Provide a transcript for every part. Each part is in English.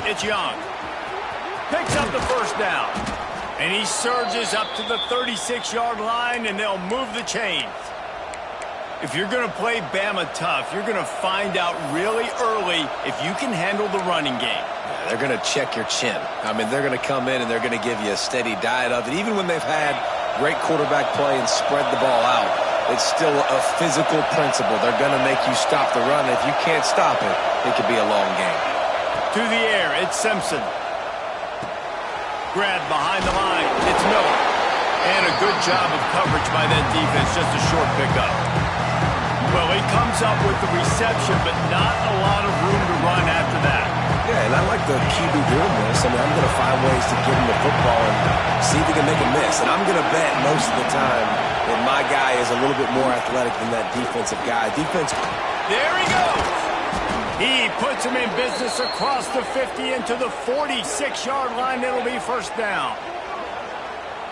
it's Young. Picks up the first down. And he surges up to the 36-yard line, and they'll move the chains. If you're going to play Bama tough, you're going to find out really early if you can handle the running game. Yeah, they're going to check your chin. I mean, they're going to come in and they're going to give you a steady diet of it. Even when they've had great quarterback play and spread the ball out, it's still a physical principle. They're going to make you stop the run. If you can't stop it, it could be a long game. To the air, it's Simpson. Grab behind the line, it's Miller. And a good job of coverage by that defense, just a short pickup. Well, he comes up with the reception, but not a lot of room to run after that. Yeah, and I like the QB doing this. I mean, I'm going to find ways to give him the football and see if he can make a miss. And I'm going to bet most of the time that my guy is a little bit more athletic than that defensive guy. There he goes. He puts him in business across the 50 into the 46-yard line. It'll be first down.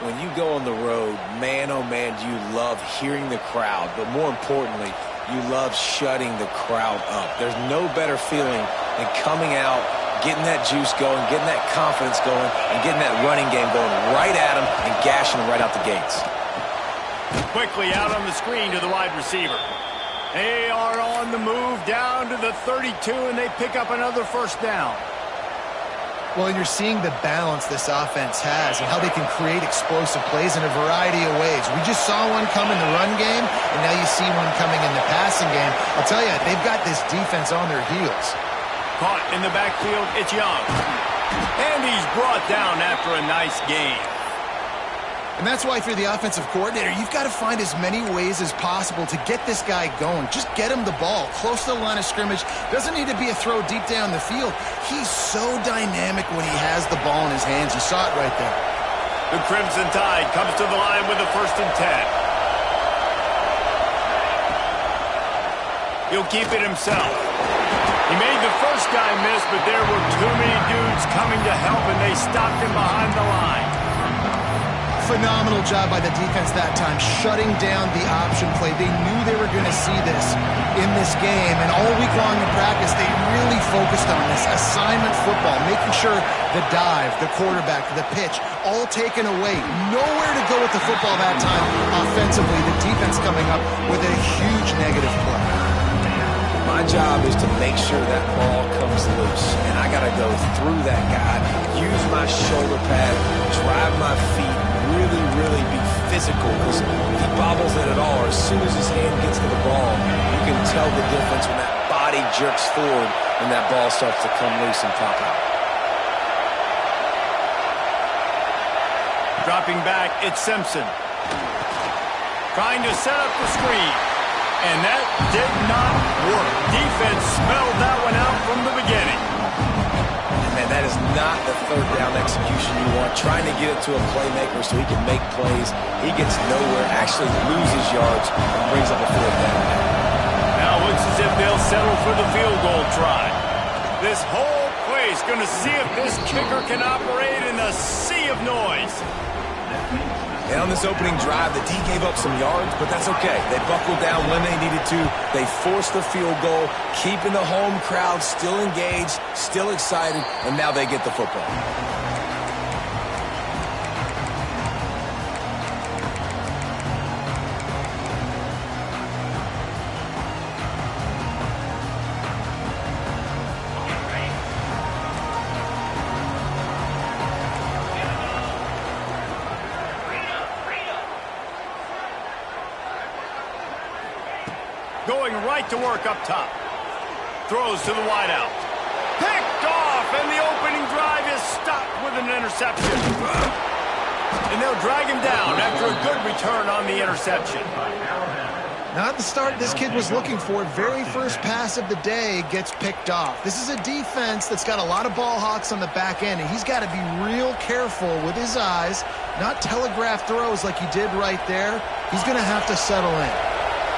When you go on the road, man, oh man, do you love hearing the crowd. But more importantly, you love shutting the crowd up. There's no better feeling than coming out, getting that juice going, getting that confidence going, and getting that running game going right at them and gashing them right out the gates. Quickly out on the screen to the wide receiver. They are on the move down to the 32, and they pick up another first down. Well, and you're seeing the balance this offense has and how they can create explosive plays in a variety of ways. We just saw one come in the run game, and now you see one coming in the passing game. I'll tell you, they've got this defense on their heels. Caught in the backfield, it's Young. And he's brought down after a nice gain. And that's why if you're the offensive coordinator, you've got to find as many ways as possible to get this guy going. Just get him the ball close to the line of scrimmage. Doesn't need to be a throw deep down the field. He's so dynamic when he has the ball in his hands. You saw it right there. The Crimson Tide comes to the line with a 1st and 10. He'll keep it himself. He made the first guy miss, but there were too many dudes coming to help, and they stopped him behind the line. Phenomenal job by the defense that time, shutting down the option play. They knew they were going to see this in this game, and all week long in practice, they really focused on this assignment football, making sure the dive, the quarterback, the pitch, all taken away. Nowhere to go with the football that time offensively. The defense coming up with a huge negative play. My job is to make sure that ball comes loose, and I got to go through that guy, use my shoulder pad, drive my feet, really be physical, because he bobbles it at all. As soon as his hand gets to the ball, you can tell the difference when that body jerks forward and that ball starts to come loose and pop out. Dropping back, it's Simpson. Trying to set up the screen. And that did not work. Defense smelled that one out from the beginning. Man, that is not the third down execution you want. Trying to get it to a playmaker so he can make plays. He gets nowhere, actually loses yards, and brings up a 4th down. Now it looks as if they'll settle for the field goal try. This whole place going to see if this kicker can operate in a sea of noise. And on this opening drive, the D gave up some yards, but that's okay. They buckled down when they needed to. They forced the field goal, keeping the home crowd still engaged, still excited, and now they get the football. Going right to work up top. Throws to the wideout. Picked off, and the opening drive is stopped with an interception. And they'll drag him down after a good return on the interception. Not the start this kid was looking for. Very first pass of the day gets picked off. This is a defense that's got a lot of ball hawks on the back end, and he's got to be real careful with his eyes, not telegraph throws like he did right there. He's going to have to settle in.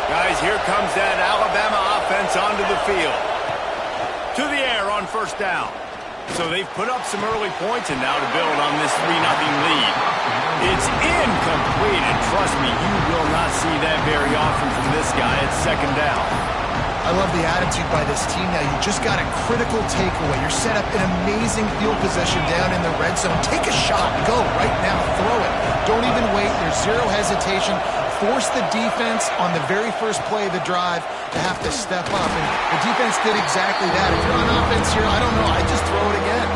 Guys, here comes that Alabama offense onto the field. To the air on 1st down. So they've put up some early points, and now to build on this 3-0 lead. It's incomplete, and trust me, you will not see that very often from this guy at 2nd down. I love the attitude by this team now. You just got a critical takeaway. You're set up in amazing field position down in the red zone. Take a shot. Go right now. Throw it. Don't even wait. There's zero hesitation. Force the defense on the very first play of the drive to have to step up. And the defense did exactly that. If you're on offense here, I don't know. I'd just throw it again.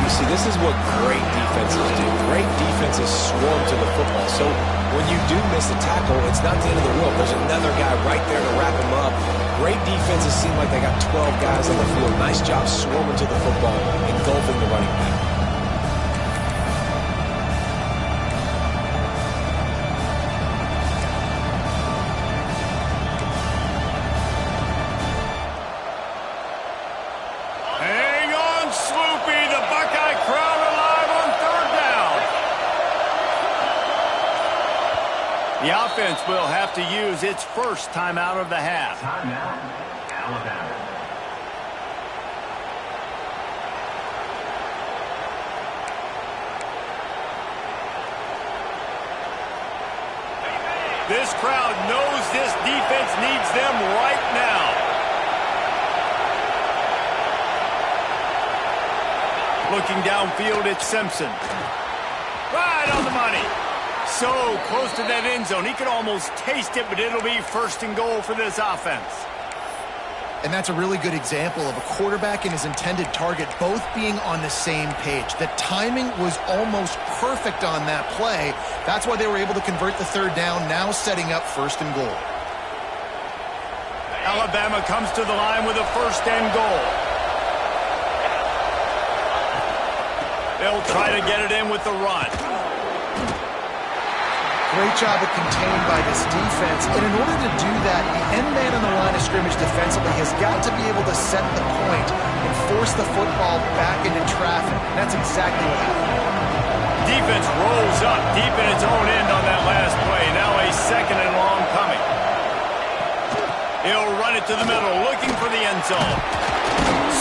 You see, this is what great defenses do. Great defenses swarm to the football. So when you do miss a tackle, it's not the end of the world. There's another guy right there to wrap him up. Great defenses seem like they got 12 guys on the field. Nice job swarming to the football, engulfing the running back. Hang on, Sloopy. The Buckeye crowd alive on third down. The offense will have to use its first timeout of the half. Timeout, Alabama. This crowd knows this defense needs them right now. Looking downfield, it's Simpson. Right on the money. So close to that end zone. He could almost taste it, but it'll be first and goal for this offense. And that's a really good example of a quarterback and his intended target both being on the same page. The timing was almost perfect on that play. That's why they were able to convert the third down, now setting up first and goal. Alabama comes to the line with a first and goal. They'll try to get it in with the run. Great job of contained by this defense. And in order to do that, the end man on the line of scrimmage defensively has got to be able to set the point and force the football back into traffic. That's exactly what happened. Defense rolls up deep in its own end on that last play. Now a second and long coming. He'll run it to the middle, looking for the end zone.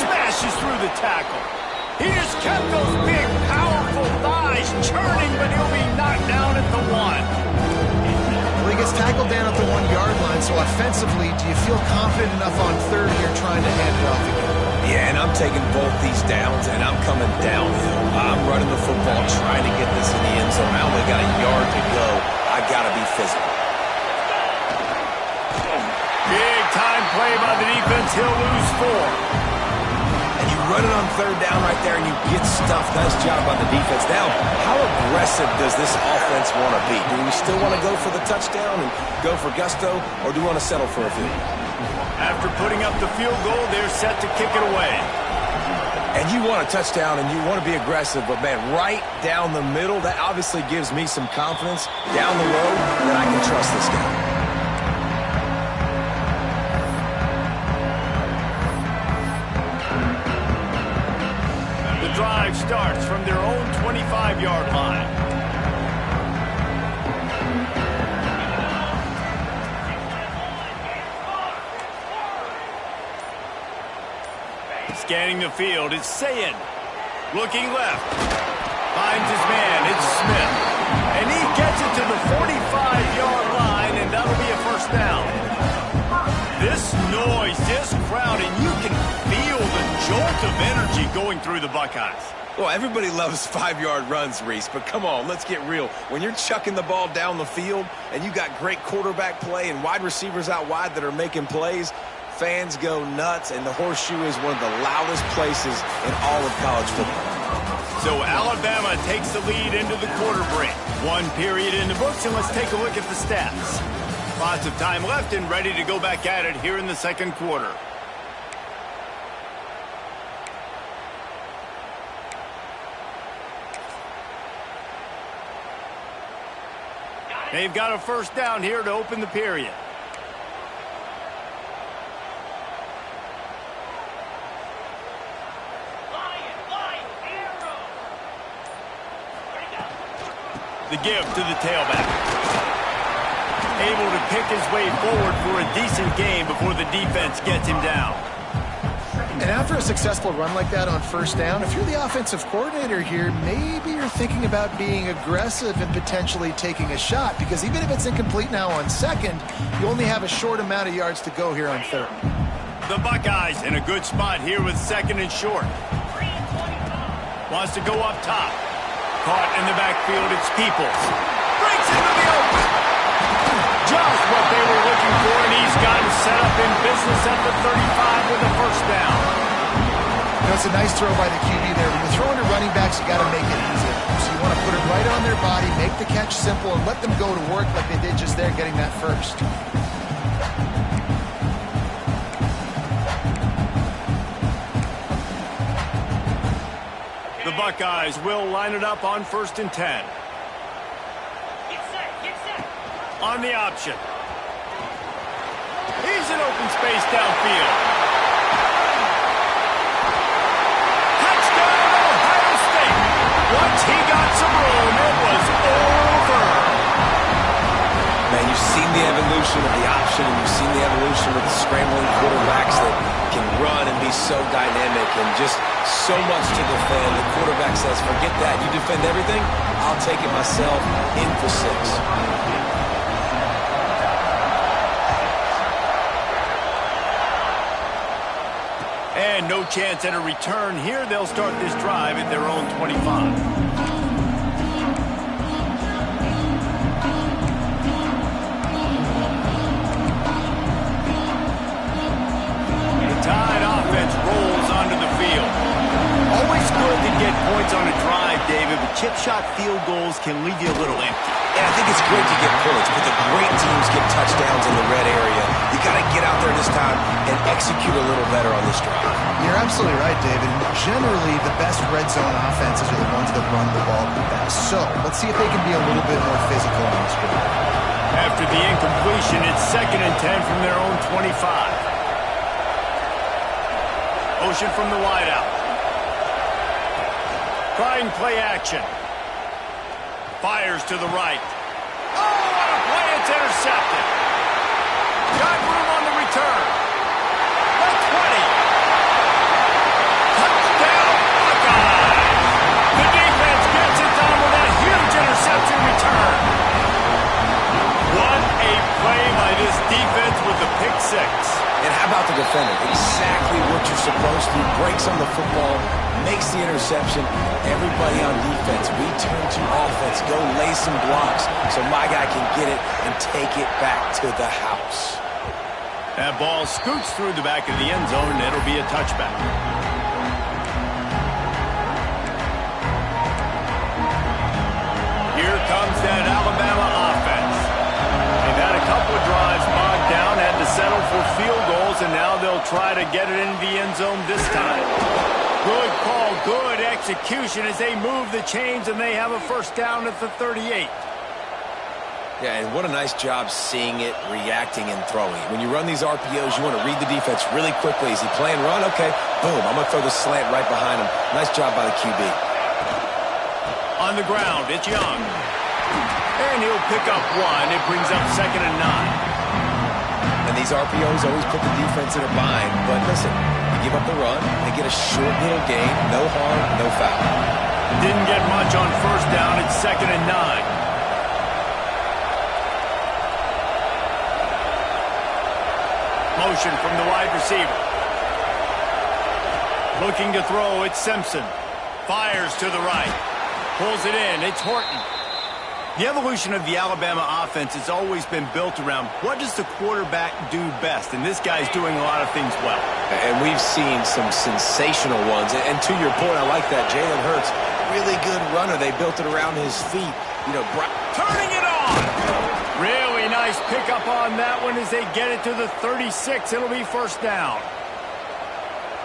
Smashes through the tackle. He just kept those big, powerful thighs churning, but he'll be knocked down at the one. Well, he gets tackled down at the 1 yard line, so offensively, do you feel confident enough on third here trying to hand it off again? Yeah, and I'm taking both these downs, and I'm coming downhill. I'm running the football, trying to get this in the end zone. I only got a yard to go. I got to be physical. Big time play by the defense. He'll lose 4. Running on third down right there, and you get stuffed. Nice job by the defense. Now, how aggressive does this offense want to be? Do we still want to go for the touchdown and go for gusto, or do we want to settle for a field? After putting up the field goal, they're set to kick it away. And you want a touchdown, and you want to be aggressive, but, man, right down the middle, that obviously gives me some confidence down the road that I can trust this guy. Drive starts from their own 25-yard line. Scanning the field, it's Sayin. Looking left. Finds his man, it's Smith. And he gets it to the 45-yard line, and that'll be a first down. This noise, this crowd, and you can feel the jolt of energy going through the Buckeyes. Well, everybody loves 5-yard runs, Reese, but come on, let's get real. When you're chucking the ball down the field and you got great quarterback play and wide receivers out wide that are making plays, fans go nuts, and the horseshoe is one of the loudest places in all of college football. So Alabama takes the lead into the quarter break. 1 period in the books, and let's take a look at the stats. Lots of time left and ready to go back at it here in the second quarter. They've got a first down here to open the period. The give to the tailback. Able to pick his way forward for a decent game before the defense gets him down. And after a successful run like that on first down, if you're the offensive coordinator here, maybe you're thinking about being aggressive and potentially taking a shot, because even if it's incomplete now on second, you only have a short amount of yards to go here on third. The Buckeyes in a good spot here with second and short. Wants to go up top. Caught in the backfield, it's Peoples. Breaks into the open. Just what they were looking for, and he's got him set up in business at the 35 with a first down. You know, it's a nice throw by the QB there. When you're throwing to running backs, you got to make it easy. So you want to put it right on their body, make the catch simple, and let them go to work like they did just there, getting that first. The Buckeyes will line it up on 1st and 10. On the option. He's in open space downfield. Touchdown, Ohio State. Once he got some room, it was over. Man, you've seen the evolution of the option, and you've seen the evolution of the scrambling quarterbacks that can run and be so dynamic and just so much to defend. The quarterback says, forget that. You defend everything, I'll take it myself in for 6. And no chance at a return here. They'll start this drive at their own 25. The Tide offense rolls onto the field. Always good to get points on a drive, David, but chip shot field goals can leave you a little empty. And I think it's great to get points, but the great teams get touchdowns in the red area. You got to get out there this time and execute a little better on this drive. You're absolutely right, David. Generally, the best red zone offenses are the ones that run the ball the best. So let's see if they can be a little bit more physical on this drive. After the incompletion, it's 2nd and 10 from their own 25. Motion from the wideout. Trying play action. Fires to the right. Oh, what a play! It's intercepted. Got room on the return. The 20. Touchdown, Buckeyes. The defense gets it done with that huge interception return. What a play by this defense with the pick 6. And how about the defender? Exactly what you're supposed to. Breaks on the football, makes the interception. Everybody on defense, we turn to offense. Go lay some blocks so my guy can get it and take it back to the house. That ball scoots through the back of the end zone, and it'll be a touchback. Here comes that Alabama offense. They've had a couple of drives bogged down, had to settle for field goals, and now they'll try to get it into the end zone this time. Good call, good execution as they move the chains, and they have a first down at the 38. Yeah, and what a nice job seeing it, reacting, and throwing. When you run these RPOs, you want to read the defense really quickly. Is he playing run? Okay, boom, I'm going to throw the slant right behind him. Nice job by the QB. On the ground, it's Young. And he'll pick up 1. It brings up 2nd and 9. And these RPOs always put the defense in a bind. But listen, you give up the run, they get a short little gain, no harm, no foul. Didn't get much on first down. It's 2nd and 9. Motion from the wide receiver. Looking to throw, it's Simpson. Fires to the right. Pulls it in, it's Horton. The evolution of the Alabama offense has always been built around what does the quarterback do best, and this guy's doing a lot of things well. And we've seen some sensational ones. And to your point, I like that. Jalen Hurts, really good runner. They built it around his feet. You know, turning it on. Really nice pickup on that one as they get it to the 36. It'll be first down.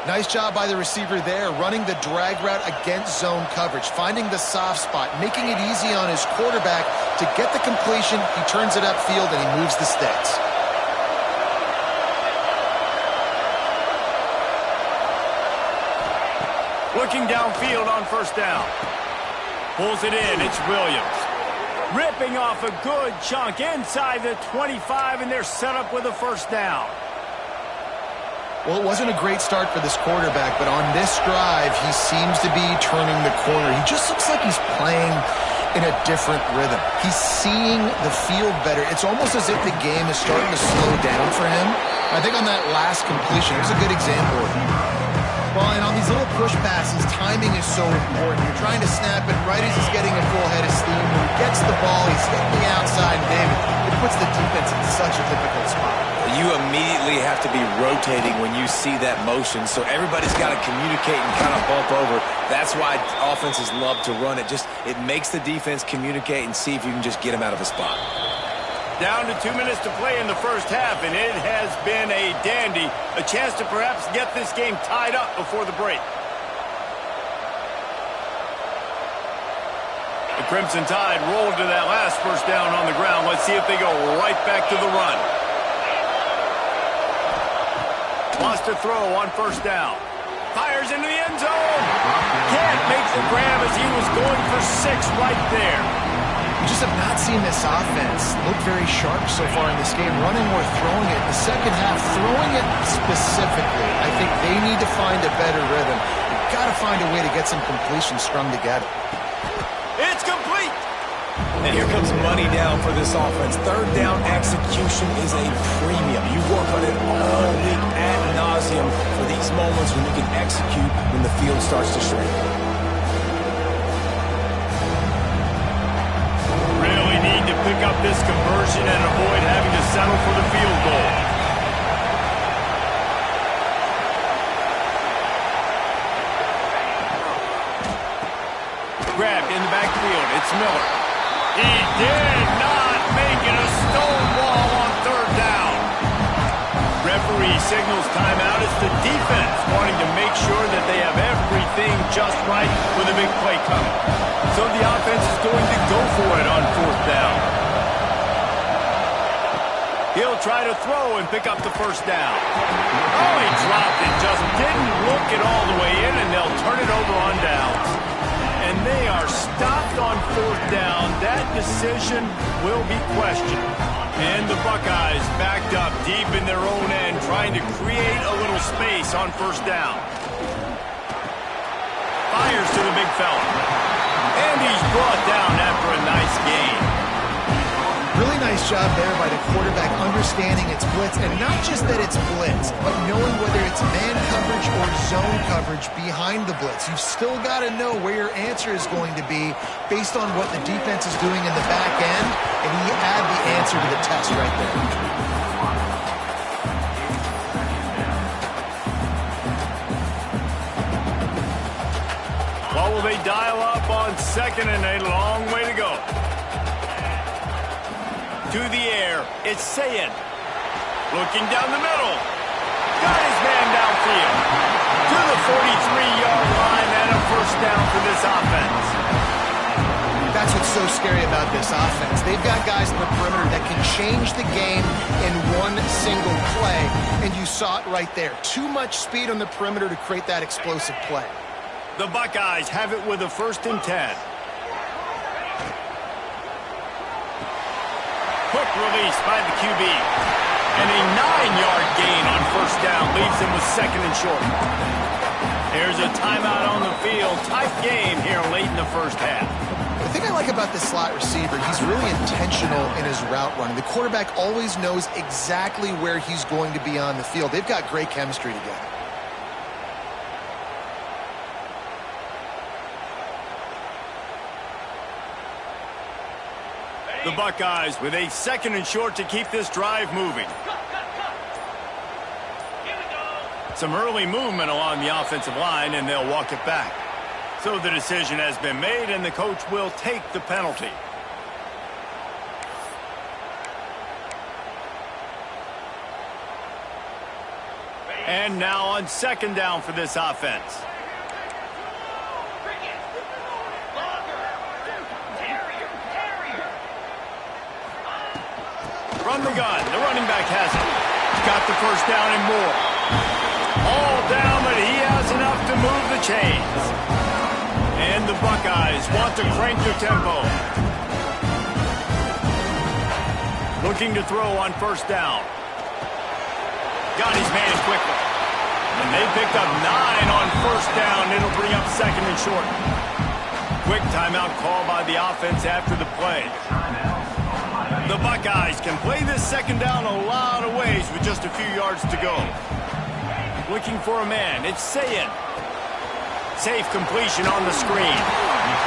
Nice job by the receiver there, running the drag route against zone coverage, finding the soft spot, making it easy on his quarterback to get the completion. He turns it upfield and he moves the sticks. Looking downfield on first down. Pulls it in, it's Williams. Ripping off a good chunk inside the 25, and they're set up with a first down. Well, it wasn't a great start for this quarterback, but on this drive, he seems to be turning the corner. He just looks like he's playing in a different rhythm. He's seeing the field better. It's almost as if the game is starting to slow down for him. I think on that last completion, it was a good example of it. Well, and on these little push passes, timing is so important. You're trying to snap it right as he's getting a full head of steam. When he gets the ball, he's hitting the outside, and David, it puts the defense in such a difficult spot. You immediately have to be rotating when you see that motion, so everybody's got to communicate and kind of bump over. That's why offenses love to run it. It makes the defense communicate and see if you can just get them out of a spot. Down to 2 minutes to play in the first half, and it has been a dandy. A chance to perhaps get this game tied up before the break. The Crimson Tide rolled to that last first down on the ground. Let's see if they go right back to the run. Wants to throw on first down. Fires into the end zone. Can't make the grab as he was going for 6 right there. We just have not seen this offense look very sharp so far in this game, running or throwing it. The second half, throwing it specifically, I think they need to find a better rhythm. They've got to find a way to get some completions strung together. It's complete. And here comes money down for this offense. Third down execution is a premium. You work on it all week ad nauseum for these moments when you can execute when the field starts to shrink. Really need to pick up this conversion and avoid having to settle for the field goal. Grabbed in the backfield. It's Miller. He did not make it a stonewall on third down. Referee signals timeout. It's the defense wanting to make sure that they have everything just right with a big play coming. So the offense is going to go for it on fourth down. He'll try to throw and pick up the first down. Oh, he dropped it. Just didn't look it all the way in, and they'll turn it over on downs. And they are stopped on fourth down. That decision will be questioned. And the Buckeyes backed up deep in their own end, trying to create a little space on first down. Fires to the big fella. And he's brought down after a nice gain. Really nice job there by the quarterback understanding it's blitz, and not just that it's blitz, but knowing whether it's man coverage or zone coverage behind the blitz. You've still got to know where your answer is going to be based on what the defense is doing in the back end, and you add the answer to the test right there. What will they dial up on second and a long way to go? To the air, it's Sayin. Looking down the middle. Got his man downfield. To the 43-yard line and a first down for this offense. That's what's so scary about this offense. They've got guys in the perimeter that can change the game in one single play, and you saw it right there. Too much speed on the perimeter to create that explosive play. The Buckeyes have it with a 1st and 10. Quick release by the QB. And a 9-yard gain on first down leaves him with 2nd and short. There's a timeout on the field. Tight game here late in the first half. The thing I like about this slot receiver, he's really intentional in his route running. The quarterback always knows exactly where he's going to be on the field. They've got great chemistry together. The Buckeyes with a 2nd and short to keep this drive moving. Some early movement along the offensive line, and they'll walk it back. So the decision has been made, and the coach will take the penalty. And now on 2nd down for this offense. Run the gun. The running back has it. Got the first down and more. All down, but he has enough to move the chains. And the Buckeyes want to crank their tempo. Looking to throw on first down. Got his man quickly. picked up 9 on first down. It'll bring up second and short. Quick timeout call by the offense after the play. The Buckeyes can play this second down a lot of ways with just a few yards to go. Looking for a man. It's Sayin. Safe completion on the screen.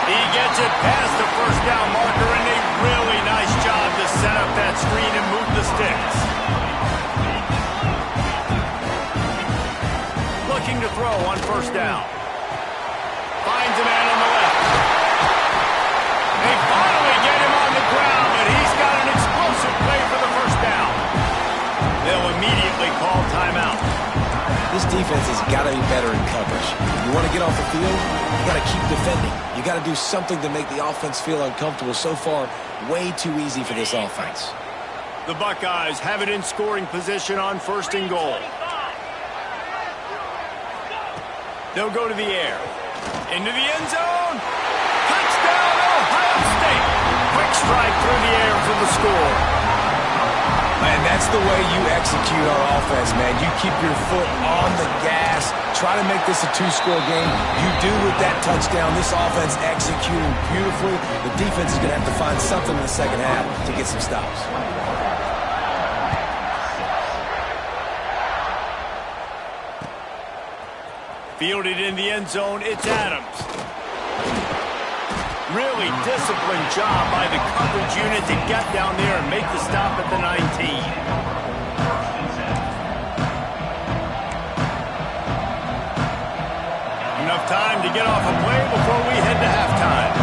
He gets it past the first down marker, and a really nice job to set up that screen and move the sticks. Looking to throw on first down. Finds a man on the left. They finally get him on the ground, but he's got an explosive play for the first down. They'll immediately call timeout. This defense has got to be better in coverage. You want to get off the field, you got to keep defending. You got to do something to make the offense feel uncomfortable. So far, way too easy for this offense. The Buckeyes have it in scoring position on first and goal. They'll go to the air. Into the end zone. Touchdown, Ohio State. Quick strike through the air for the score. And that's the way you execute on offense, man. You keep your foot on the gas. Try to make this a two-score game. You do with that touchdown. This offense executing beautifully. The defense is going to have to find something in the second half to get some stops. Fielded in the end zone, it's Adams. Really disciplined job by the coverage unit to get down there and make the stop at the 19. Enough time to get off a play before we head to halftime.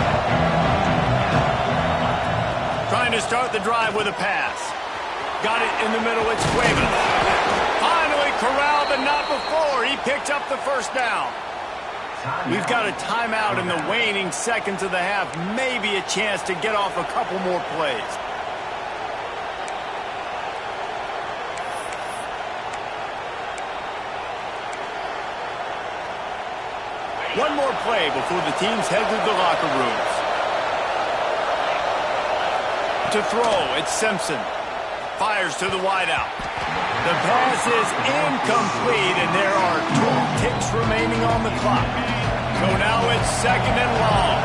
Trying to start the drive with a pass. Got it in the middle, it's Cuevas. Finally corralled, but not before. He picked up the first down. We've got a timeout in the waning seconds of the half. Maybe a chance to get off a couple more plays. One more play before the teams head to the locker rooms. To throw, it's Simpson. Fires to the wideout. The pass is incomplete, and there are 2 ticks remaining on the clock. So now it's second and long.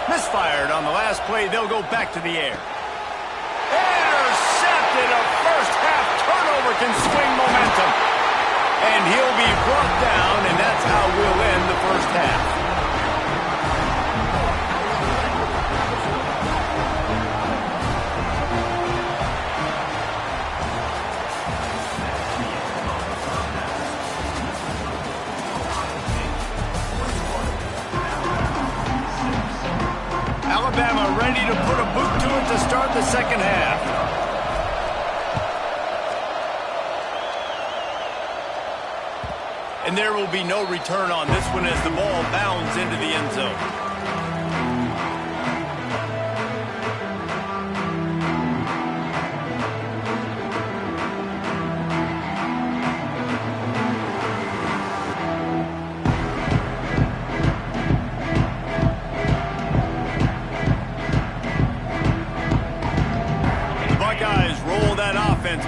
Misfired on the last play. They'll go back to the air. Intercepted. A first-half turnover can swing momentum. And he'll be brought down, and that's how we'll end the first half. Alabama ready to put a boot to it to start the second half. And there will be no return on this one as the ball bounds into the end zone.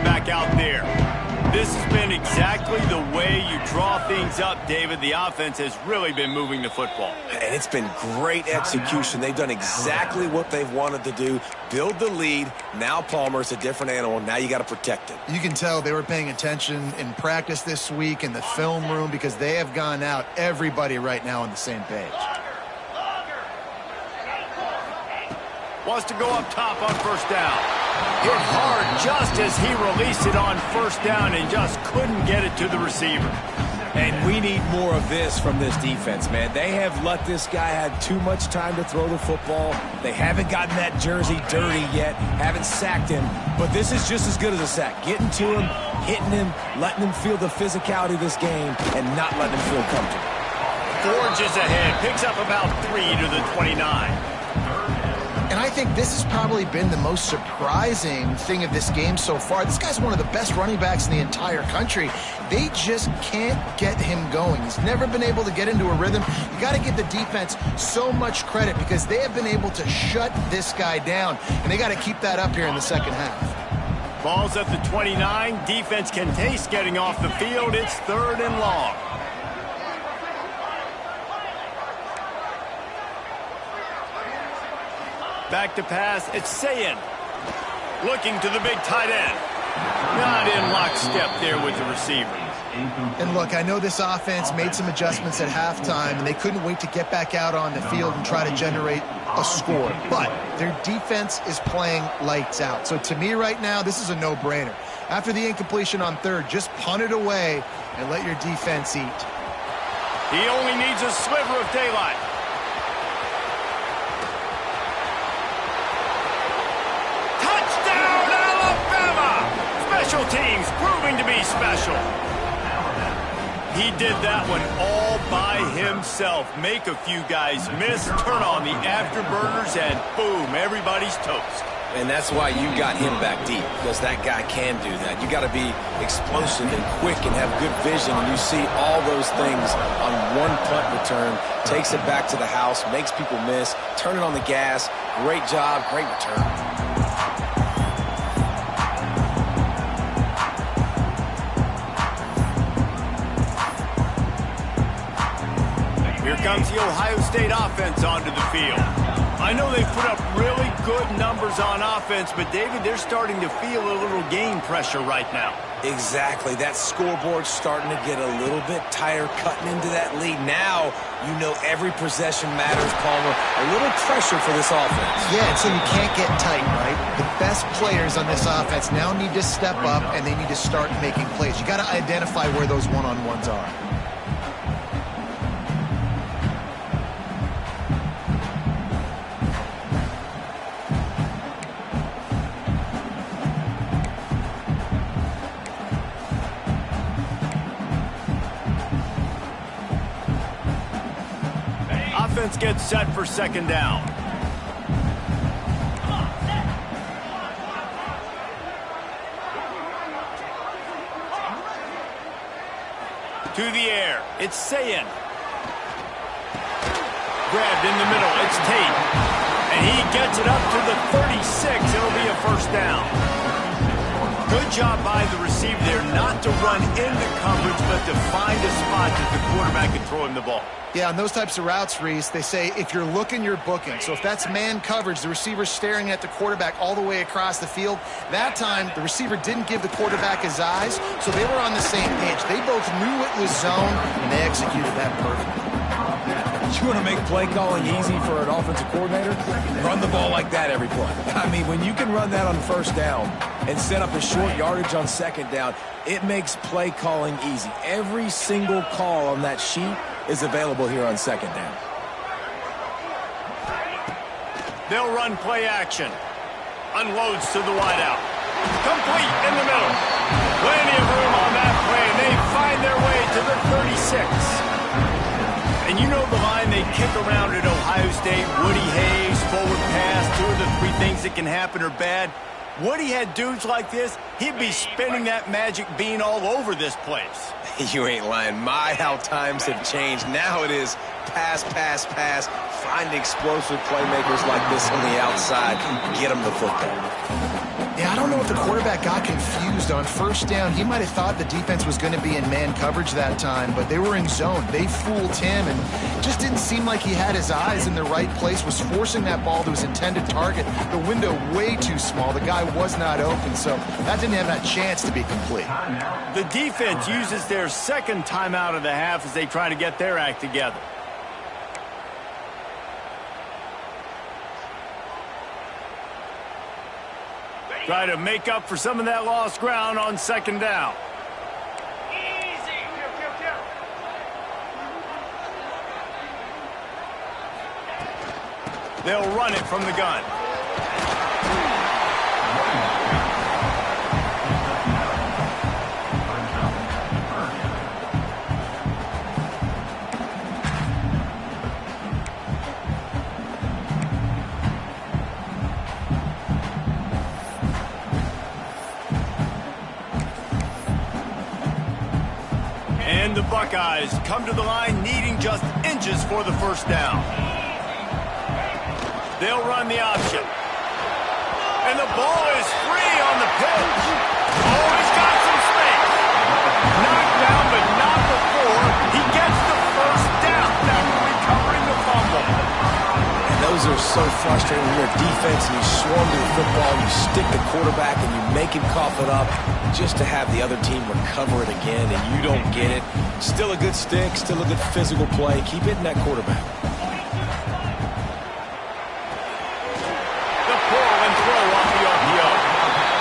Back out there. This has been exactly the way you draw things up, David. The offense has really been moving the football. And it's been great execution. They've done exactly what they've wanted to do. Build the lead. Now Palmer's a different animal. Now you got to protect it. You can tell they were paying attention in practice this week in the film room because they have gone out, everybody right now on the same page. Wants to go up top on first down. Hit hard just as he released it on first down and just couldn't get it to the receiver. And we need more of this from this defense, man. They have let this guy have too much time to throw the football. They haven't gotten that jersey dirty yet, haven't sacked him. But this is just as good as a sack. Getting to him, hitting him, letting him feel the physicality of this game, and not letting him feel comfortable. Forges ahead, picks up about 3 to the 29. And I think this has probably been the most surprising thing of this game so far. This guy's one of the best running backs in the entire country. They just can't get him going. He's never been able to get into a rhythm. You got to give the defense so much credit because they have been able to shut this guy down, and they got to keep that up here in the second half. Ball's at the 29. Defense can taste getting off the field. It's 3rd and long. Back to pass, it's Sayin. Looking to the big tight end. Not in lockstep there with the receiver. And look, I know this offense made some adjustments at halftime, and they couldn't wait to get back out on the field and try to generate a score. But their defense is playing lights out. So to me right now, this is a no-brainer. After the incompletion on 3rd, just punt it away and let your defense eat. He only needs a sliver of daylight. Special teams proving to be special. He did that one all by himself. Make a few guys miss, turn on the afterburners, and boom, everybody's toast. And that's why you got him back deep, because that guy can do that. You got to be explosive and quick and have good vision. And you see all those things on one punt return. Takes it back to the house, makes people miss, turn it on the gas. Great job, great return. Comes the Ohio State offense onto the field. I know they put up really good numbers on offense, but David, they're starting to feel a little game pressure right now. Exactly. That scoreboard's starting to get a little bit tighter, cutting into that lead. Now, you know every possession matters, Palmer. A little pressure for this offense. Yeah, and so you can't get tight, right? The best players on this offense now need to step up, and they need to start making plays. You got to identify where those one-on-ones are. Offense gets set for 2nd down. To the air, it's Sayin. Grabbed in the middle, it's Tate. And he gets it up to the 36. It'll be a 1st down. Good job by the receiver there, not to run into coverage, but to find a spot that the quarterback can throw him the ball. Yeah, on those types of routes, Reese, they say if you're looking, you're booking. So if that's man coverage, the receiver's staring at the quarterback all the way across the field. That time, the receiver didn't give the quarterback his eyes, so they were on the same page. They both knew it was zone, and they executed that perfectly. You want to make play calling easy for an offensive coordinator? Run the ball like that every play. I mean, when you can run that on 1st down and set up a short yardage on 2nd down, it makes play calling easy. Every single call on that sheet is available here on 2nd down. They'll run play action. Unloads to the wideout. Complete in the middle. Plenty of room on that play, and they find their way to the 36. And you know the line they kick around at Ohio State, Woody Hayes, forward pass, 2 of the 3 things that can happen are bad. Woody had dudes like this, he'd be spinning that magic bean all over this place. You ain't lying. My, how times have changed. Now it is pass, pass, pass. Find explosive playmakers like this on the outside. Get them the football. Yeah, I don't know if the quarterback got confused on 1st down. He might have thought the defense was going to be in man coverage that time, but they were in zone. They fooled him, and just didn't seem like he had his eyes in the right place, was forcing that ball to his intended target. The window way too small. The guy was not open, so that didn't have that chance to be complete. The defense uses their 2nd timeout of the half as they try to get their act together. Try to make up for some of that lost ground on 2nd down. They'll run it from the gun. Buckeyes come to the line needing just inches for the first down. They'll run the option. And the ball is free on the pitch. Oh, he's got some space. Knocked down, but not before he gets the first down after recovering the fumble. And those are so frustrating when you're a defense and you swarm to the football, you stick the quarterback and you make him cough it up just to have the other team recover it again, and you don't get it. Still a good stick, still a good physical play. Keep hitting that quarterback.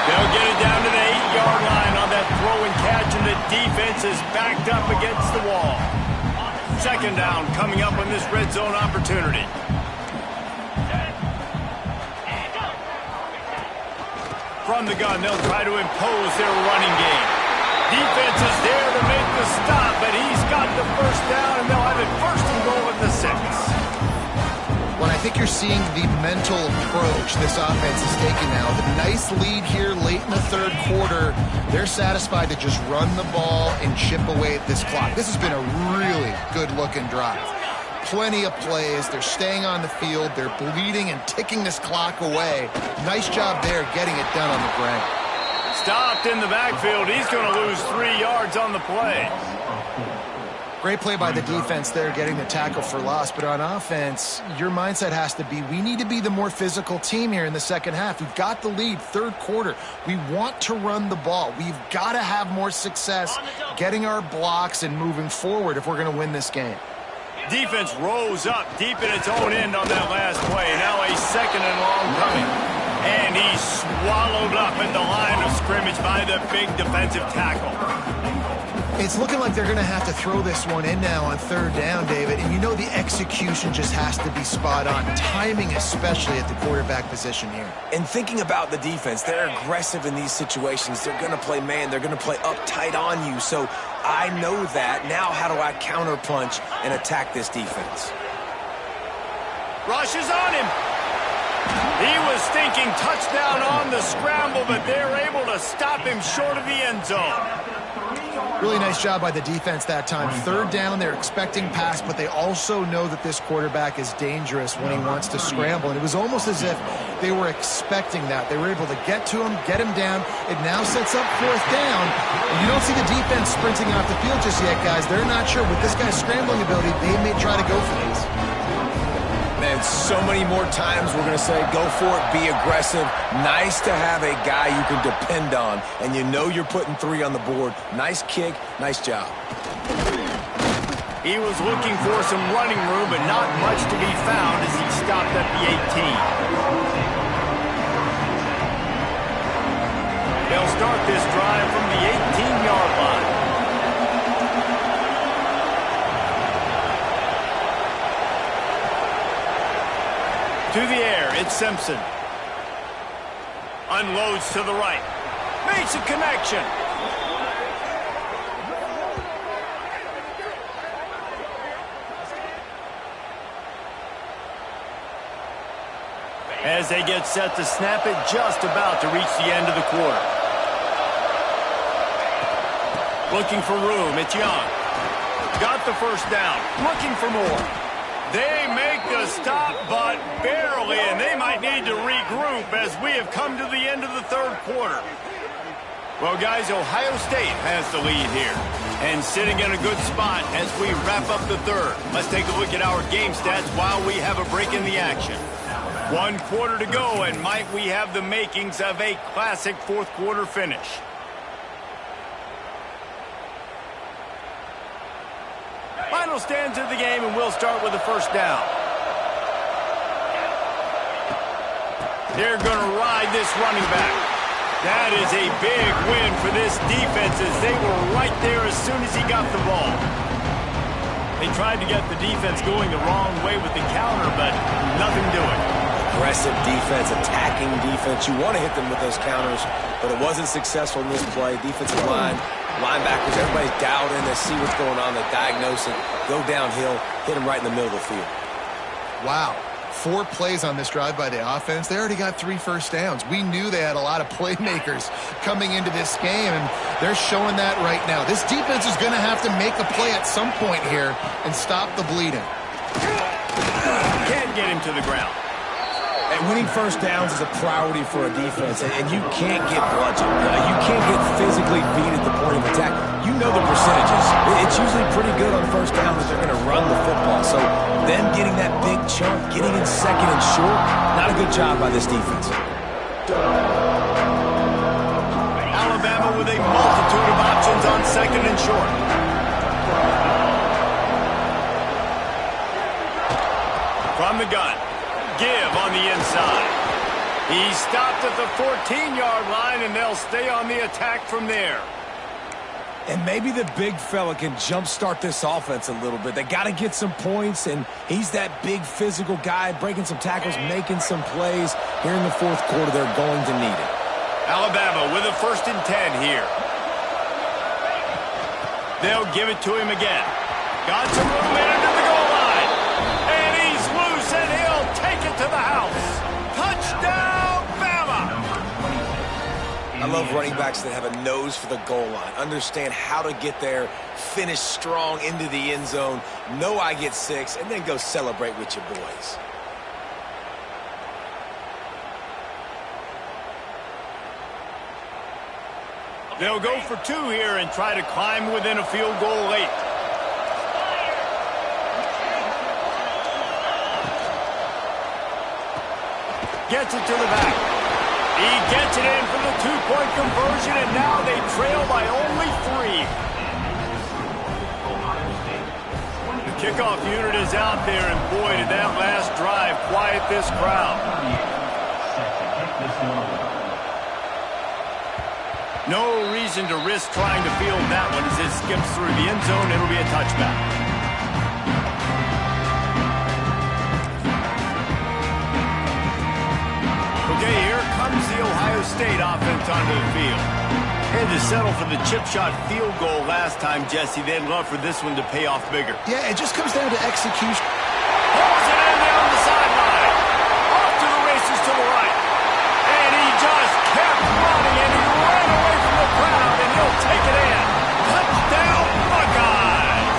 They'll get it down to the 8-yard line on that throw and catch, and the defense is backed up against the wall. Second down coming up on this red zone opportunity. From the gun, they'll try to impose their running game. Defense is there to make the stop, but he's got the first down, and they'll have it first and goal at the 6. Well, I think you're seeing the mental approach this offense is taking now. The nice lead here late in the third quarter. They're satisfied to just run the ball and chip away at this clock. This has been a really good-looking drive. Plenty of plays. They're staying on the field. They're bleeding and ticking this clock away. Nice job there getting it done on the ground. Stopped in the backfield. He's going to lose 3 yards on the play. Great play by the defense there, getting the tackle for loss. But on offense, your mindset has to be, we need to be the more physical team here in the second half. We've got the lead, third quarter. We want to run the ball. We've got to have more success getting our blocks and moving forward if we're going to win this game. Defense rose up deep in its own end on that last play. Now a second and long coming. And he's swallowed up at the line of scrimmage by the big defensive tackle. It's looking like they're going to have to throw this one in now on third down, David. And you know the execution just has to be spot on. Timing especially at the quarterback position here. And thinking about the defense, they're aggressive in these situations. They're going to play man. They're going to play up tight on you. So I know that. Now how do I counterpunch and attack this defense? Rush is on him. He was thinking touchdown on the scramble, but they're able to stop him short of the end zone. Really nice job by the defense that time. Third down, they're expecting pass, but they also know that this quarterback is dangerous when he wants to scramble. And it was almost as if they were expecting that. They were able to get to him, get him down. It now sets up fourth down. And you don't see the defense sprinting off the field just yet, guys. They're not sure. With this guy's scrambling ability, they may try to go for these. Man, so many more times we're going to say, go for it, be aggressive. Nice to have a guy you can depend on, and you know you're putting 3 on the board. Nice kick, nice job. He was looking for some running room, but not much to be found as he stopped at the 18. They'll start this drive from the 18-yard line. To the air, it's Simpson. Unloads to the right. Makes a connection. As they get set to snap it, just about to reach the end of the quarter. Looking for room, it's Young. Got the first down, looking for more. They make the stop, but barely, and they might need to regroup as we have come to the end of the third quarter. Well, guys, Ohio State has the lead here, and sitting in a good spot as we wrap up the third. Let's take a look at our game stats while we have a break in the action. 1 quarter to go, and might we have the makings of a classic fourth quarter finish. Final stands of the game, and we'll start with the first down. They're going to ride this running back. That is a big win for this defense as they were right there as soon as he got the ball. They tried to get the defense going the wrong way with the counter, but nothing doing. Aggressive defense, attacking defense. You want to hit them with those counters, but it wasn't successful in this play. Defensive line, linebackers, everybody's dialed in. They see what's going on. They diagnose it, go downhill, hit them right in the middle of the field. Wow. 4 plays on this drive by the offense. They already got 3 first downs. We knew they had a lot of playmakers coming into this game, and they're showing that right now. This defense is going to have to make a play at some point here and stop the bleeding. Can't get him to the ground. And winning first downs is a priority for a defense, and you can't get bludgeoned. You can't get physically beat at the point of attack. You know the percentages. It's usually pretty good on first down that they're going to run the football. So them getting that big chunk, getting in second and short, not a good job by this defense. Alabama with a multitude of options on second and short. From the gun. Give on the inside. He stopped at the 14-yard line, and they'll stay on the attack from there. And maybe the big fella can jumpstart this offense a little bit. They got to get some points, and he's that big physical guy, breaking some tackles, making some plays. Here in the fourth quarter, they're going to need it. Alabama with a 1st and 10 here. They'll give it to him again. Got some room in under the goal line. And he's loose, and he'll take it to the house. Touchdown, Bama! I love running backs that have a nose for the goal line, understand how to get there, finish strong into the end zone, know I get 6, and then go celebrate with your boys. They'll go for 2 here and try to climb within a field goal late. Gets it to the back. He gets it in for the 2-point conversion, and now they trail by only 3. The kickoff unit is out there, and boy, did that last drive quiet this crowd. No reason to risk trying to field that one as it skips through the end zone. It'll be a touchback. Okay, here comes the Ohio State offense onto the field. Had to settle for the chip shot field goal last time, Jesse. They'd love for this one to pay off bigger. Yeah, it just comes down to execution. Pulls it in there on the sideline. Off to the races to the right. And he just kept running, and he ran away from the crowd, and he'll take it in. Touchdown, Buckeyes!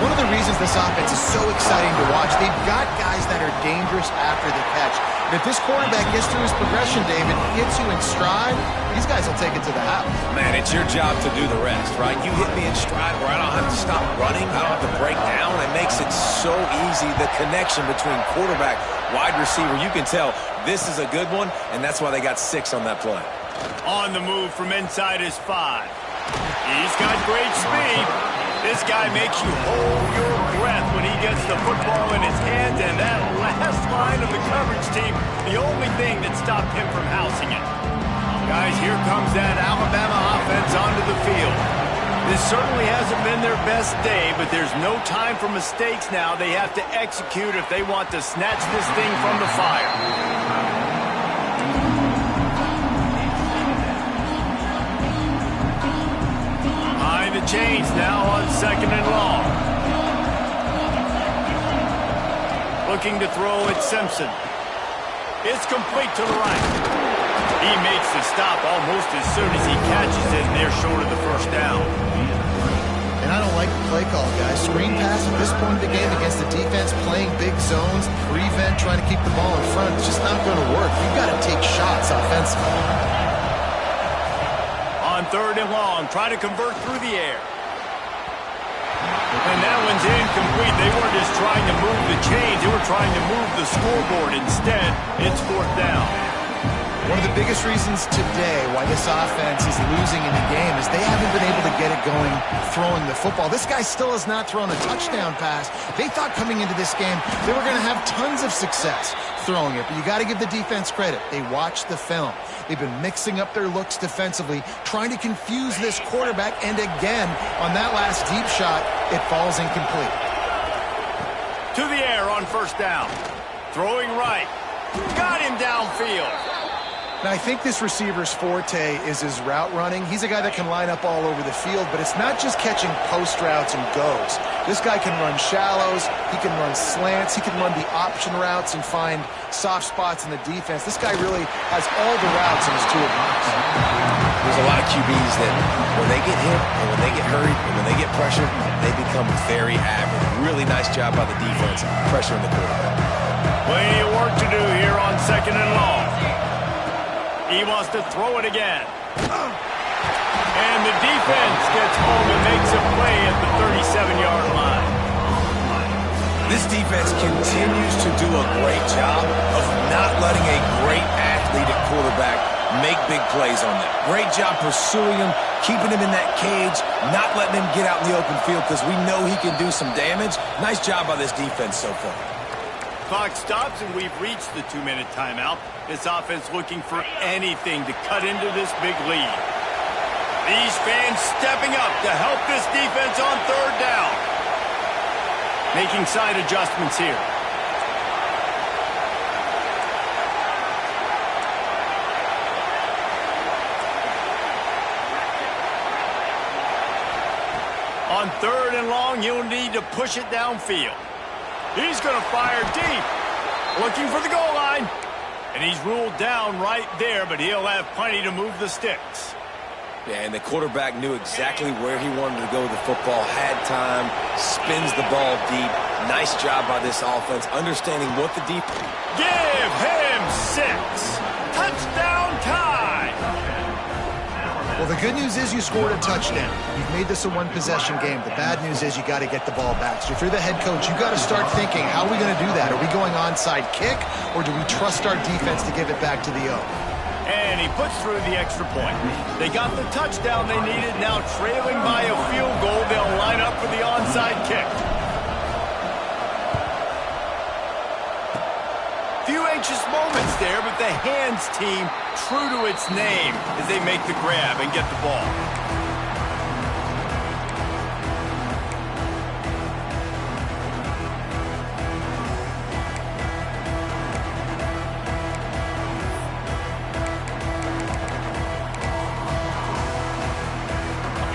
One of the reasons this offense is so exciting to watch, they've got guys that are dangerous after the catch. And if this quarterback gets through his progression, David, hits you in stride, these guys will take it to the house. Man, it's your job to do the rest, right? You hit me in stride where I don't have to stop running. I don't have to break down. It makes it so easy, the connection between quarterback, wide receiver. You can tell this is a good one, and that's why they got 6 on that play. On the move from inside his 5. He's got great speed. This guy makes you hold your breath when he gets the football in his hands, and that last line of the coverage team, the only thing that stopped him from housing it. Guys, here comes that Alabama offense onto the field. This certainly hasn't been their best day, but there's no time for mistakes now. They have to execute if they want to snatch this thing from the fire. The chains now on 2nd and long. Looking to throw at Simpson. It's complete to the right. He makes the stop almost as soon as he catches it, and they're short of the 1st down. And I don't like the play call, guys. Screen pass at this point of the game against the defense, playing big zones, prevent, trying to keep the ball in front. It's just not going to work. You've got to take shots offensively. On 3rd and long, try to convert through the air. And that one's incomplete. They weren't just trying to move the chains. They were trying to move the scoreboard. Instead, it's 4th down. One of the biggest reasons today why this offense is losing in the game is they haven't been able to get it going throwing the football. This guy still has not thrown a touchdown pass. They thought coming into this game they were going to have tons of success throwing it, but you got to give the defense credit. They watched the film. They've been mixing up their looks defensively, trying to confuse this quarterback, and again, on that last deep shot, it falls incomplete. To the air on 1st down. Throwing right. Got him downfield. And I think this receiver's forte is his route running. He's a guy that can line up all over the field, but it's not just catching post routes and goes. This guy can run shallows, he can run slants, he can run the option routes and find soft spots in the defense. This guy really has all the routes in his toolbox. There's a lot of QBs that when they get hit and when they get hurried and when they get pressured, they become very average. Really nice job by the defense pressuring the quarterback. Plenty of work to do here on 2nd and long. He wants to throw it again. And the defense gets home and makes a play at the 37-yard line. This defense continues to do a great job of not letting a great athlete at quarterback make big plays on them. Great job pursuing him, keeping him in that cage, not letting him get out in the open field because we know he can do some damage. Nice job by this defense so far. Clock stops, and we've reached the 2-minute timeout. This offense looking for anything to cut into this big lead. These fans stepping up to help this defense on 3rd down. Making side adjustments here. On 3rd and long, he'll need to push it downfield. He's going to fire deep, looking for the goal line. And he's ruled down right there, but he'll have plenty to move the sticks. Yeah, and the quarterback knew exactly where he wanted to go with the football, had time, spins the ball deep. Nice job by this offense, understanding what the deep... Give him 6. Touchdown time. Well, the good news is you scored a touchdown. You've made this a one-possession game. The bad news is you got to get the ball back. So if you're the head coach, you got to start thinking, how are we going to do that? Are we going onside kick, or do we trust our defense to give it back to the O? And he puts through the extra point. They got the touchdown they needed. Now trailing by a field goal, they'll line up for the onside kick. Few anxious moments there, but the hands team true to its name as they make the grab and get the ball.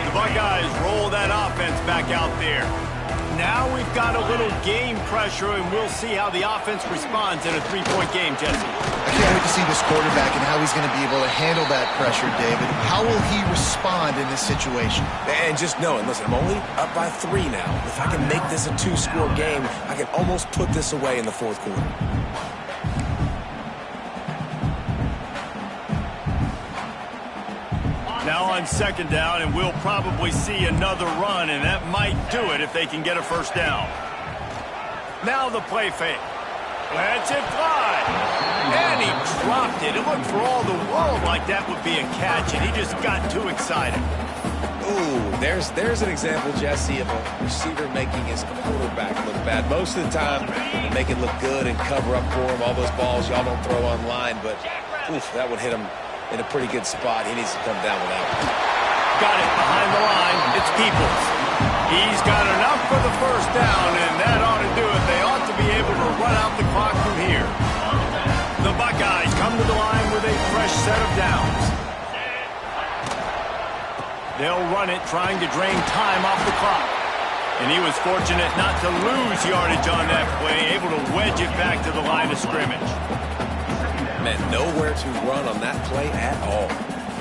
The Buckeyes roll that offense back out there. Now we've got a little game pressure, and we'll see how the offense responds in a 3-point game, Jesse. I can't wait to see this quarterback and how he's going to be able to handle that pressure, David. How will he respond in this situation? And just knowing, listen, I'm only up by 3 now. If I can make this a 2-score game, I can almost put this away in the 4th quarter. Now on 2nd down, and we'll probably see another run, and that might do it if they can get a 1st down. Now the play fake. Lets it fly. And he dropped it. It looked for all the world like that would be a catch, and he just got too excited. Ooh, there's an example, Jesse, of a receiver making his quarterback look bad. Most of the time, they make it look good and cover up for him. All those balls y'all don't throw online, but oof, that would hit him in a pretty good spot. He needs to come down with that one. Got it behind the line. It's Peoples. He's got enough for the 1st down, and that ought to do it. They ought to be able to run out the clock from here. The Buckeyes come to the line with a fresh set of downs. They'll run it, trying to drain time off the clock. And he was fortunate not to lose yardage on that play, able to wedge it back to the line of scrimmage. Man, nowhere to run on that play at all.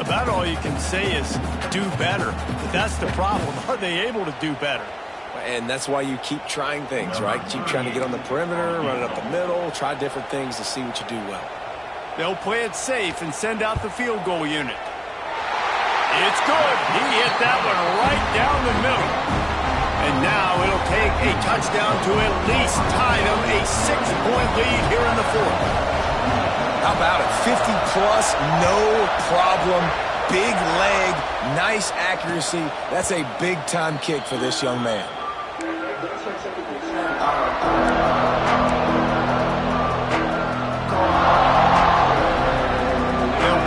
About all you can say is do better. But that's the problem. Are they able to do better? And that's why you keep trying things, right? Keep trying to get on the perimeter, run it up the middle, try different things to see what you do well. They'll play it safe and send out the field goal unit. It's good. He hit that one right down the middle. And now it'll take a touchdown to at least tie them a 6-point lead here in the 4th. How about it? 50-plus, no problem. Big leg, nice accuracy. That's a big-time kick for this young man. They'll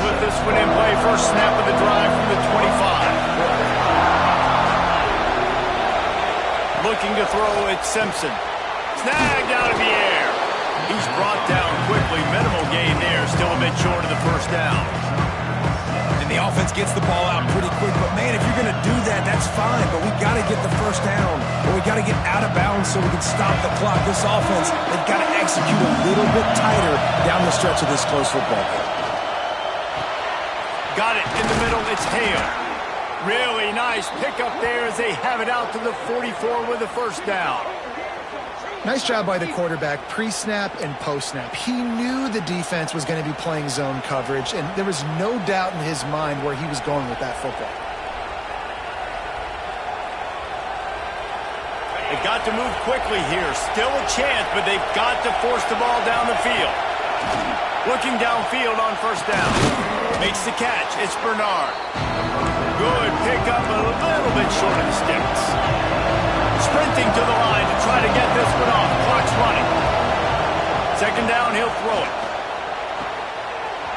put this one in play. First snap of the drive from the 25. Looking to throw, it's Simpson. Snagged out of the air. He's brought down quickly. Minimal gain there. Still a bit short of the first down. And the offense gets the ball out pretty quick. But, man, if you're going to do that, that's fine. But we got to get the first down. Or we got to get out of bounds so we can stop the clock. This offense, they've got to execute a little bit tighter down the stretch of this close football game. Got it in the middle. It's Hale. Really nice pickup there as they have it out to the 44 with a first down. Nice job by the quarterback, pre-snap and post-snap. He knew the defense was going to be playing zone coverage, and there was no doubt in his mind where he was going with that football. They've got to move quickly here. Still a chance, but they've got to force the ball down the field. Looking downfield on first down. Makes the catch. It's Bernard. Good pickup, a little bit short of the sticks. Sprinting to the line to try to get this one off. Clock's running. Second down, he'll throw it.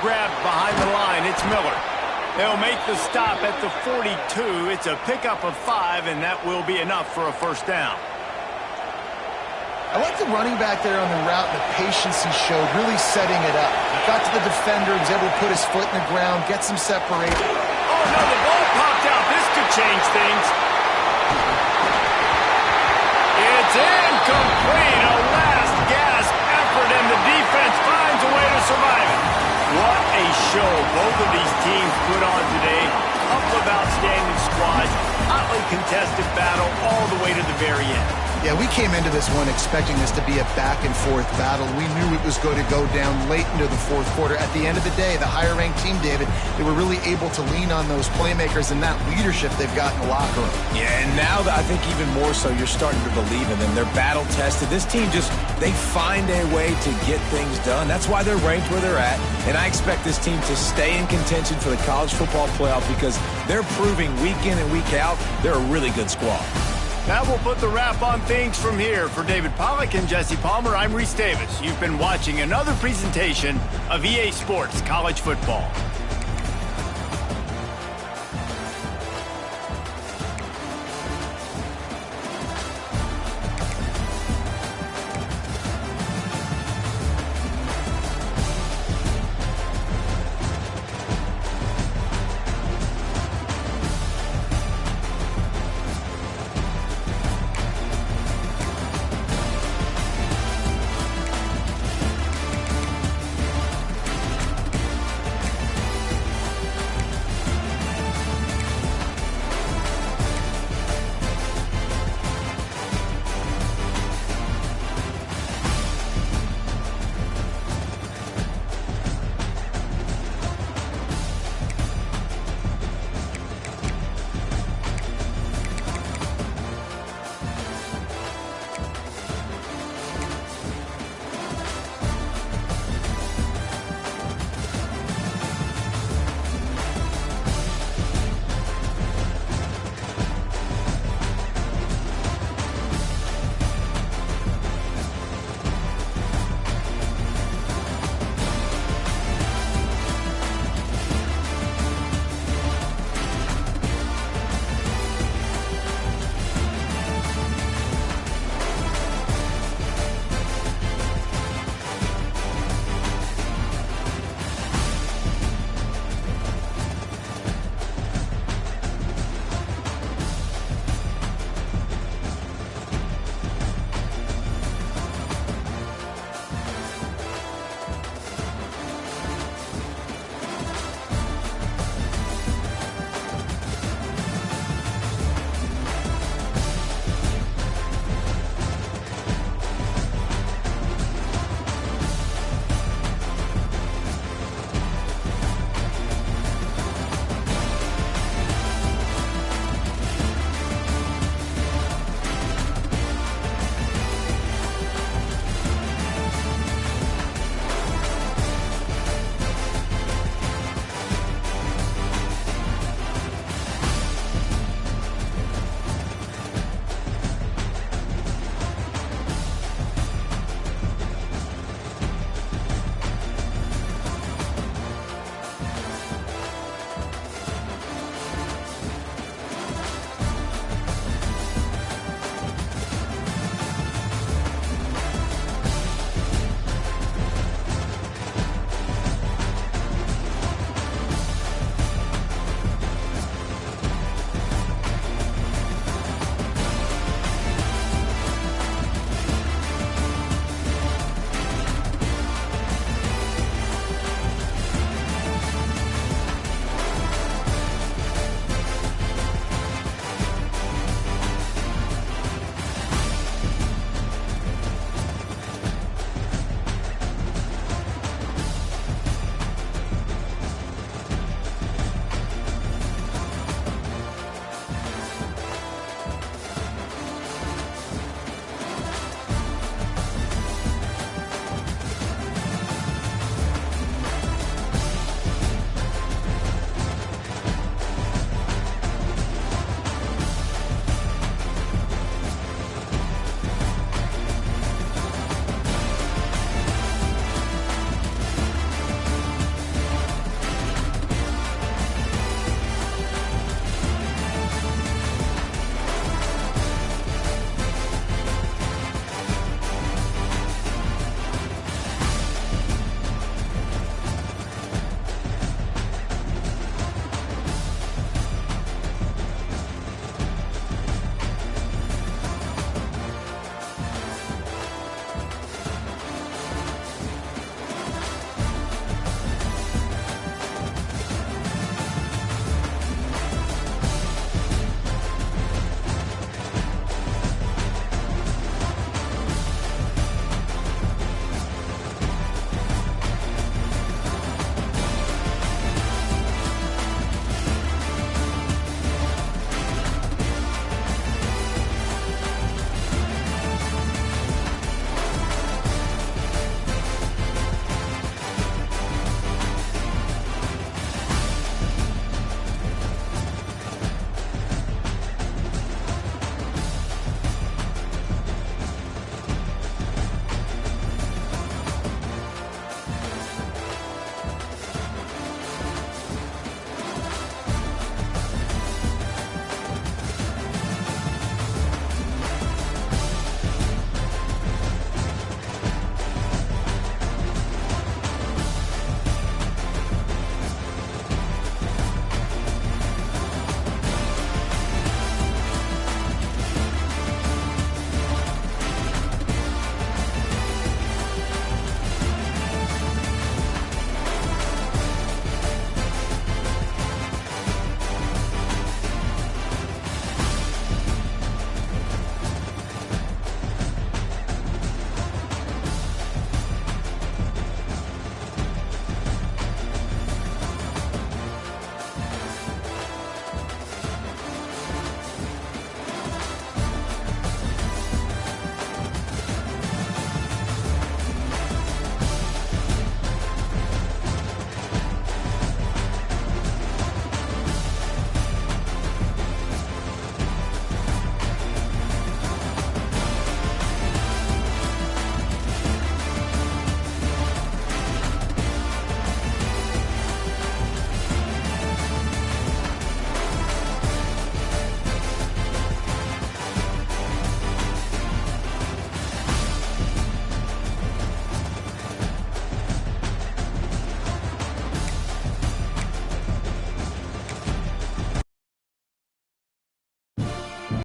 Grabbed behind the line. It's Miller. They'll make the stop at the 42. It's a pickup of 5, and that will be enough for a first down. I like the running back there on the route and the patience he showed, really setting it up. He got to the defender, was able to put his foot in the ground, get some separation. Oh, no, the ball popped out. This could change things. It's incomplete. A last-gasp effort, and the defense finds a way to survive it. What a show both of these teams put on today. Couple of outstanding squads. Hotly contested battle all the way to the very end. Yeah, we came into this one expecting this to be a back-and-forth battle. We knew it was going to go down late into the fourth quarter. At the end of the day, the higher-ranked team, David, they were really able to lean on those playmakers and that leadership they've got in the locker room. Yeah, and now I think even more so, you're starting to believe in them. They're battle-tested. This team they find a way to get things done. That's why they're ranked where they're at. And I expect this team to stay in contention for the college football playoff because they're proving week in and week out they're a really good squad. That will put the wrap on things from here. For David Pollack and Jesse Palmer, I'm Reese Davis. You've been watching another presentation of EA Sports College Football.